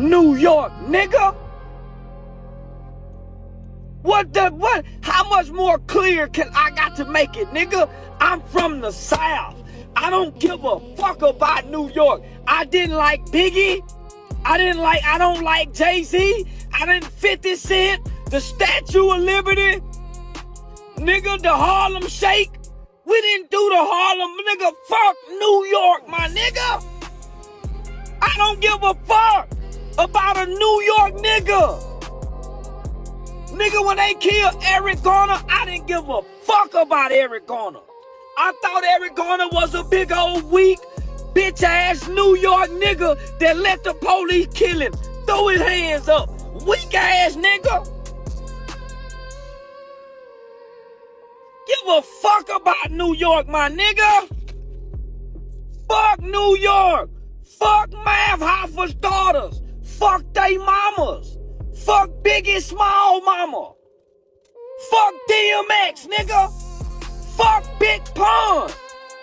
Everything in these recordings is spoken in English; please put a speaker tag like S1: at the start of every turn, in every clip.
S1: New York, nigga. What? How much more clear can I got to make it, nigga? I'm from the South. I don't give a fuck about New York. I didn't like Biggie. I don't like Jay-Z. I didn't 50 Cent. The Statue of Liberty. Nigga, the Harlem Shake. We didn't do the Harlem, nigga. Fuck New York, my nigga. I don't give a fuck about a New York nigga. Nigga, when they killed Eric Garner, I didn't give a fuck about Eric Garner. I thought Eric Garner was a big old weak, bitch ass New York nigga that let the police kill him. Throw his hands up. Weak ass nigga. Give a fuck about New York, my nigga. Fuck New York. Fuck Mav Hoffa's daughters. Fuck they mamas. Fuck Biggie Small mama. Fuck DMX, nigga. Fuck Big Pun.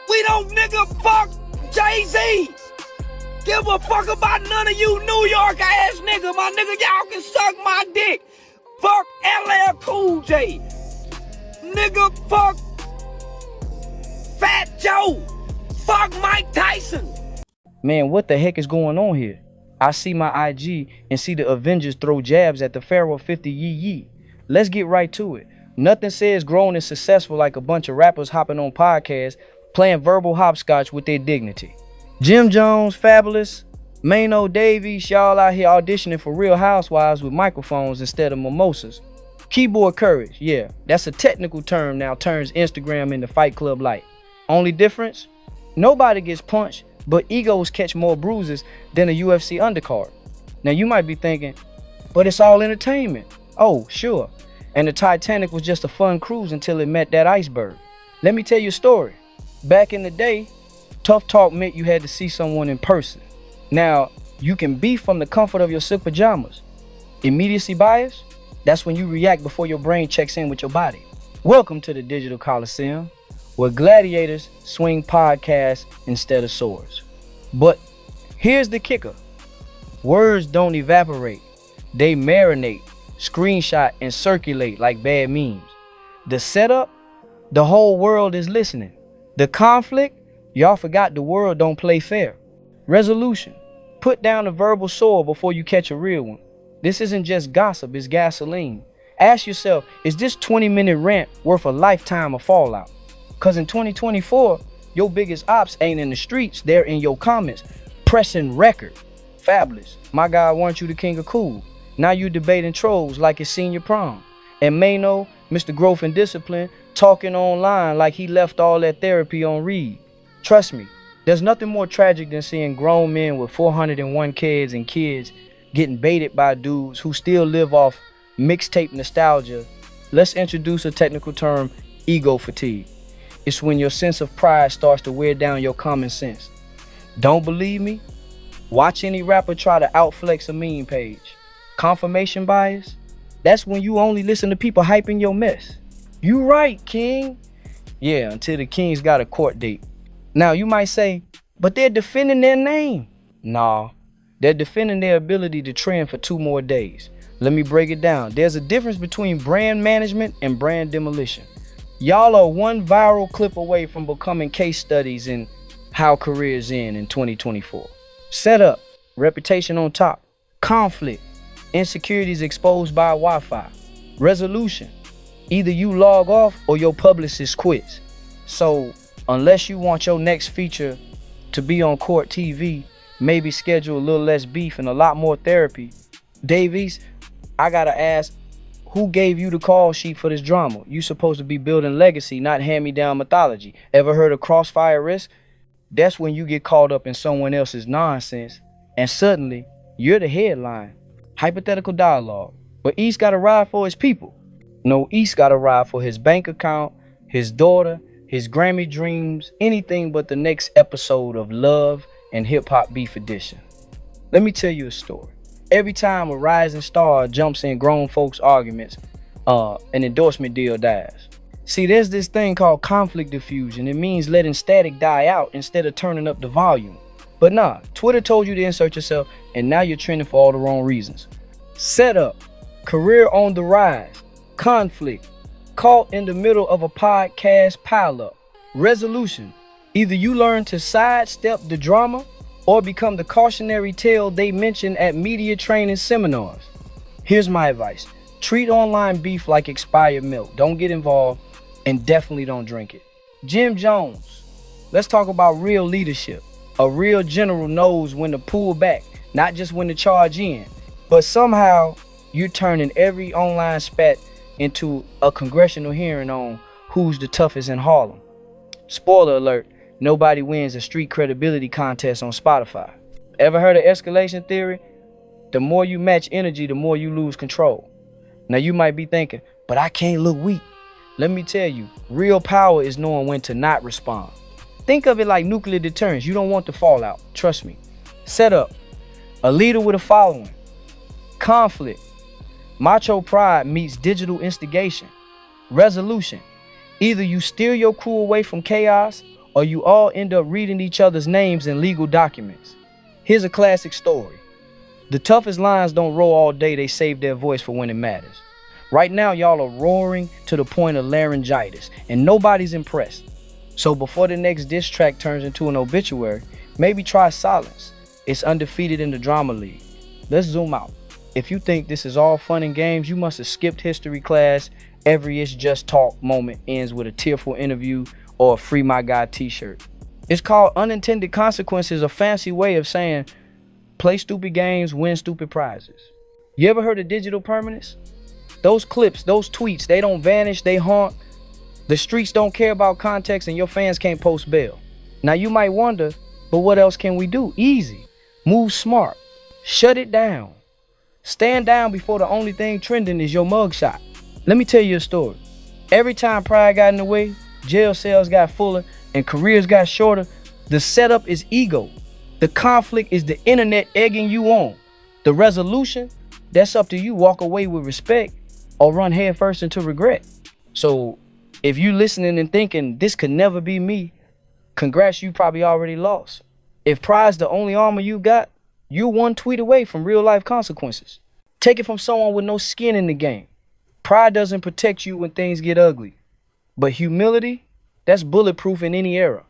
S1: We don't nigga fuck Jay-Z. Give a fuck about none of you New York ass nigga. My nigga, y'all can suck my dick. Fuck LL Cool J. Nigga, fuck Fat Joe. Fuck Mike Tyson.
S2: Man, what the heck is going on here? I see my IG and see the Avengers throw jabs at the Pharaoh 50 Yee Yee. Let's get right to it. Nothing says grown and successful like a bunch of rappers hopping on podcasts, playing verbal hopscotch with their dignity. Jim Jones, Fabulous, Maino, Davies, y'all out here auditioning for Real Housewives with microphones instead of mimosas. Keyboard courage, yeah, that's a technical term now, turns Instagram into Fight Club light. Only difference? Nobody gets punched, but egos catch more bruises than a UFC undercard. Now you might be thinking, but it's all entertainment. Oh, sure. And the Titanic was just a fun cruise until it met that iceberg. Let me tell you a story. Back in the day, tough talk meant you had to see someone in person. Now, you can beef from the comfort of your silk pajamas. Immediacy bias? That's when you react before your brain checks in with your body. Welcome to the Digital Coliseum, where gladiators swing podcasts instead of swords. But here's the kicker. Words don't evaporate. They marinate, screenshot, and circulate like bad memes. The setup, the whole world is listening. The conflict, y'all forgot the world don't play fair. Resolution, put down a verbal sword before you catch a real one. This isn't just gossip, it's gasoline. Ask yourself, is this 20-minute rant worth a lifetime of fallout? Cause in 2024, your biggest ops ain't in the streets, they're in your comments. Pressing record. Fabulous. My God wants you the king of cool. Now you debating trolls like it's senior prom. And Maino, Mr. Growth and Discipline, talking online like he left all that therapy on read. Trust me, there's nothing more tragic than seeing grown men with 401 kids and kids getting baited by dudes who still live off mixtape nostalgia. Let's introduce a technical term, ego fatigue. It's when your sense of pride starts to wear down your common sense. Don't believe me? Watch any rapper try to outflex a meme page. Confirmation bias? That's when you only listen to people hyping your mess. You right, King. Yeah, until the Kings got a court date. Now you might say, but they're defending their name. Nah, they're defending their ability to trend for 2 more days. Let me break it down. There's a difference between brand management and brand demolition. Y'all are one viral clip away from becoming case studies in how careers end in 2024. Setup, reputation on top. Conflict, insecurities exposed by Wi-Fi. Resolution, either you log off or your publicist quits. So unless you want your next feature to be on court TV, maybe schedule a little less beef and a lot more therapy. Davies, I gotta ask, who gave you the call sheet for this drama? You supposed to be building legacy, not hand-me-down mythology. Ever heard of crossfire risk? That's when you get caught up in someone else's nonsense and suddenly you're the headline. Hypothetical dialogue. But East gotta ride for his people. No, East gotta ride for his bank account, his daughter, his Grammy dreams, anything but the next episode of Love and Hip Hop Beef Edition. Let me tell you a story. Every time a rising star jumps in grown folks' arguments, an endorsement deal dies. See, there's this thing called conflict diffusion. It means letting static die out instead of turning up the volume. But nah, Twitter told you to insert yourself, and now you're trending for all the wrong reasons. Setup, career on the rise, conflict, caught in the middle of a podcast pileup. Resolution, either you learn to sidestep the drama or become the cautionary tale they mention at media training seminars. Here's my advice. Treat online beef like expired milk. Don't get involved, and definitely don't drink it. Jim Jones, let's talk about real leadership. A real general knows when to pull back, not just when to charge in. But somehow, you're turning every online spat into a congressional hearing on who's the toughest in Harlem. Spoiler alert, nobody wins a street credibility contest on Spotify. Ever heard of escalation theory? The more you match energy, the more you lose control. Now you might be thinking, but I can't look weak. Let me tell you, real power is knowing when to not respond. Think of it like nuclear deterrence. You don't want the fallout. Trust me. Setup, a leader with a following. Conflict, macho pride meets digital instigation. Resolution, either you steer your crew away from chaos or you all end up reading each other's names in legal documents. Here's a classic story. The toughest lions don't roar all day, they save their voice for when it matters. Right now, y'all are roaring to the point of laryngitis, and nobody's impressed. So before the next diss track turns into an obituary, maybe try silence. It's undefeated in the drama league. Let's zoom out. If you think this is all fun and games, you must have skipped history class. Every It's Just Talk moment ends with a tearful interview or a Free My Guy t-shirt. It's called unintended consequences, a fancy way of saying play stupid games, win stupid prizes. You ever heard of digital permanence? Those clips, those tweets, they don't vanish, they haunt. The streets don't care about context and your fans can't post bail. Now you might wonder, but what else can we do? Easy. Move smart. Shut it down. Stand down before the only thing trending is your mugshot. Let me tell you a story. Every time pride got in the way, jail cells got fuller, and careers got shorter, the setup is ego. The conflict is the internet egging you on. The resolution, that's up to you. Walk away with respect or run headfirst into regret. So if you listening and thinking this could never be me, congrats, you probably already lost. If pride's the only armor you got, you're one tweet away from real life consequences. Take it from someone with no skin in the game. Pride doesn't protect you when things get ugly. But humility, that's bulletproof in any era.